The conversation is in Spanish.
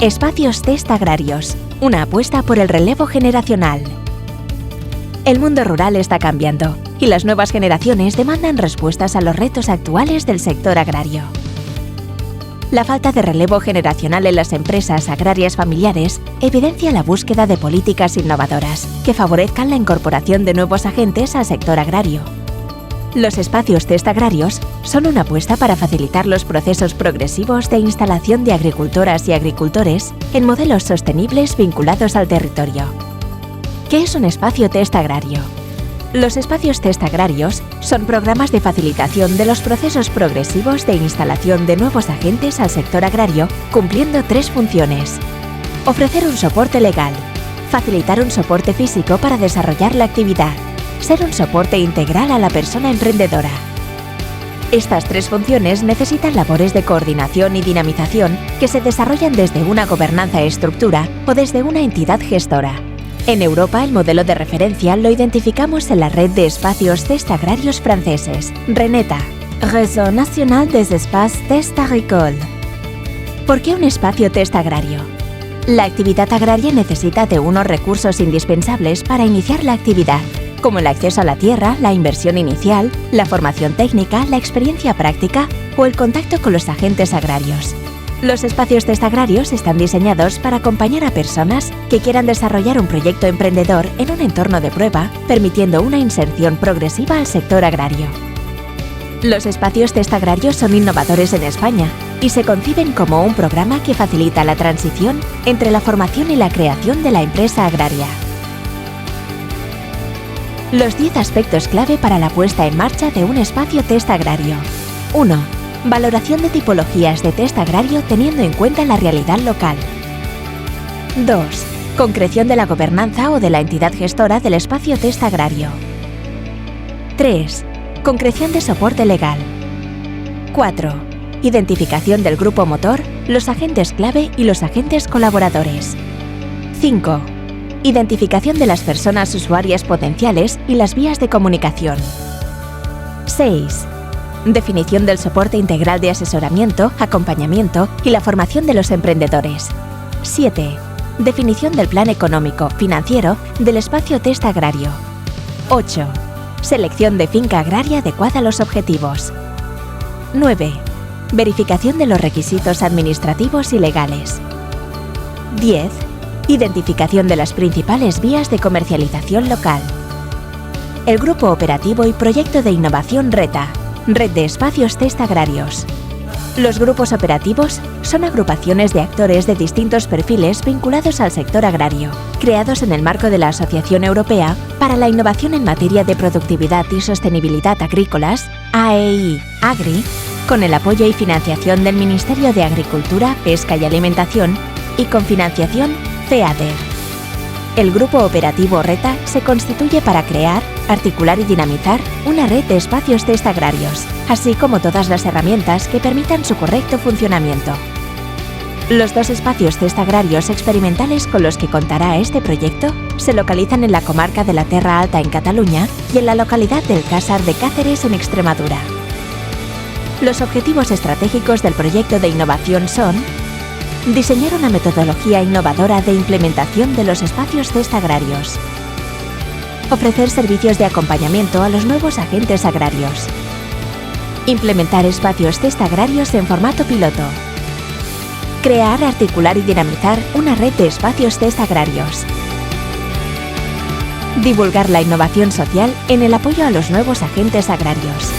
Espacios Test Agrarios, una apuesta por el relevo generacional. El mundo rural está cambiando y las nuevas generaciones demandan respuestas a los retos actuales del sector agrario. La falta de relevo generacional en las empresas agrarias familiares evidencia la búsqueda de políticas innovadoras que favorezcan la incorporación de nuevos agentes al sector agrario. Los espacios Test Agrarios son una apuesta para facilitar los procesos progresivos de instalación de agricultoras y agricultores en modelos sostenibles vinculados al territorio. ¿Qué es un espacio Test Agrario? Los espacios Test Agrarios son programas de facilitación de los procesos progresivos de instalación de nuevos agentes al sector agrario, cumpliendo 3 funciones. Ofrecer un soporte legal, facilitar un soporte físico para desarrollar la actividad, ser un soporte integral a la persona emprendedora. Estas 3 funciones necesitan labores de coordinación y dinamización que se desarrollan desde una gobernanza-estructura o desde una entidad gestora. En Europa, el modelo de referencia lo identificamos en la red de espacios Test Agrarios franceses, RENETA, Réseau National des Espaces Test Agricoles. ¿Por qué un espacio Test Agrario? La actividad agraria necesita de unos recursos indispensables para iniciar la actividad, como el acceso a la tierra, la inversión inicial, la formación técnica, la experiencia práctica o el contacto con los agentes agrarios. Los espacios Test Agrarios están diseñados para acompañar a personas que quieran desarrollar un proyecto emprendedor en un entorno de prueba, permitiendo una inserción progresiva al sector agrario. Los espacios Test Agrarios son innovadores en España y se conciben como un programa que facilita la transición entre la formación y la creación de la empresa agraria. Los 10 aspectos clave para la puesta en marcha de un espacio Test Agrario. 1. Valoración de tipologías de test agrario teniendo en cuenta la realidad local. 2. Concreción de la gobernanza o de la entidad gestora del espacio Test Agrario. 3. Concreción de soporte legal. 4. Identificación del grupo motor, los agentes clave y los agentes colaboradores. 5. Identificación de las personas usuarias potenciales y las vías de comunicación. 6. Definición del soporte integral de asesoramiento, acompañamiento y la formación de los emprendedores. 7. Definición del plan económico, financiero del espacio Test Agrario. 8. Selección de finca agraria adecuada a los objetivos. 9. Verificación de los requisitos administrativos y legales. 10. Identificación de las principales vías de comercialización local. El Grupo Operativo y Proyecto de Innovación RETA, Red de Espacios Test Agrarios. Los grupos operativos son agrupaciones de actores de distintos perfiles vinculados al sector agrario, creados en el marco de la Asociación Europea para la Innovación en Materia de Productividad y Sostenibilidad Agrícolas, AEI-AGRI, con el apoyo y financiación del Ministerio de Agricultura, Pesca y Alimentación y con financiación FEADER. El Grupo Operativo RETA se constituye para crear, articular y dinamizar una red de espacios Test Agrarios, así como todas las herramientas que permitan su correcto funcionamiento. Los 2 espacios Test Agrarios experimentales con los que contará este proyecto se localizan en la comarca de la Terra Alta en Cataluña y en la localidad del Cásar de Cáceres en Extremadura. Los objetivos estratégicos del proyecto de innovación son: diseñar una metodología innovadora de implementación de los espacios Test Agrarios. Ofrecer servicios de acompañamiento a los nuevos agentes agrarios. Implementar espacios Test Agrarios en formato piloto. Crear, articular y dinamizar una red de espacios Test Agrarios. Divulgar la innovación social en el apoyo a los nuevos agentes agrarios.